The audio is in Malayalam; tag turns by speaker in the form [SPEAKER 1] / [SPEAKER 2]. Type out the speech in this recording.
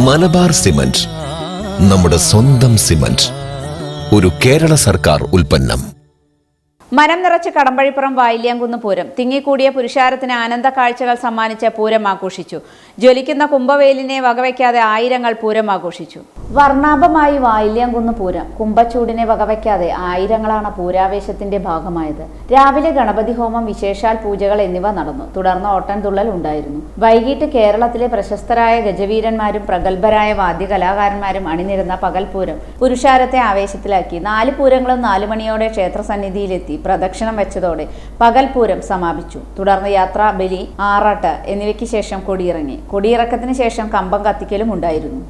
[SPEAKER 1] മലബാർ സിമന്റ്, നമ്മുടെ സ്വന്തം സിമന്റ്. ഒരു കേരള സർക്കാർ ഉൽപ്പന്നം.
[SPEAKER 2] മനം നിറച്ച് കടമ്പഴിപ്പുറം വായില്യാംകുന്ന് പൂരം. തിങ്ങിക്കൂടിയ പുരുഷാരത്തിന് ആനന്ദ കാഴ്ചകൾ സമ്മാനിച്ച പൂരം ആഘോഷിച്ചു. ജ്വലിക്കുന്ന കുംഭവേലിനെ വകവയ്ക്കാതെ ആയിരങ്ങൾ പൂരം ആഘോഷിച്ചു. വർണ്ണാഭമായി വായില്യാംകുന്ന് പൂരം. കുംഭച്ചൂടിനെ വകവയ്ക്കാതെ ആയിരങ്ങളാണ് പൂരാവേശത്തിന്റെ ഭാഗമായത്. രാവിലെ ഗണപതി ഹോമം, വിശേഷാൽ പൂജകൾ എന്നിവ നടന്നു. തുടർന്ന് ഓട്ടൻതുള്ളൽ ഉണ്ടായിരുന്നു. വൈകിട്ട് കേരളത്തിലെ പ്രശസ്തരായ ഗജവീരന്മാരും പ്രഗത്ഭരായ വാദ്യകലാകാരന്മാരും അണിനിരുന്ന പകൽപൂരം പുരുഷാരത്തെ ആവേശത്തിലാക്കി. 4 പൂരങ്ങളും 4 മണിയോടെ ക്ഷേത്രസന്നിധിയിലെത്തി പ്രദക്ഷിണം വെച്ചതോടെ പകൽപൂരം സമാപിച്ചു. തുടർന്ന് യാത്ര, ബലി, ആറാട്ട് എന്നിവയ്ക്ക് ശേഷം കൊടിയിറങ്ങി. കൊടിയിറക്കത്തിന് ശേഷം കമ്പം കത്തിക്കലും ഉണ്ടായിരുന്നു.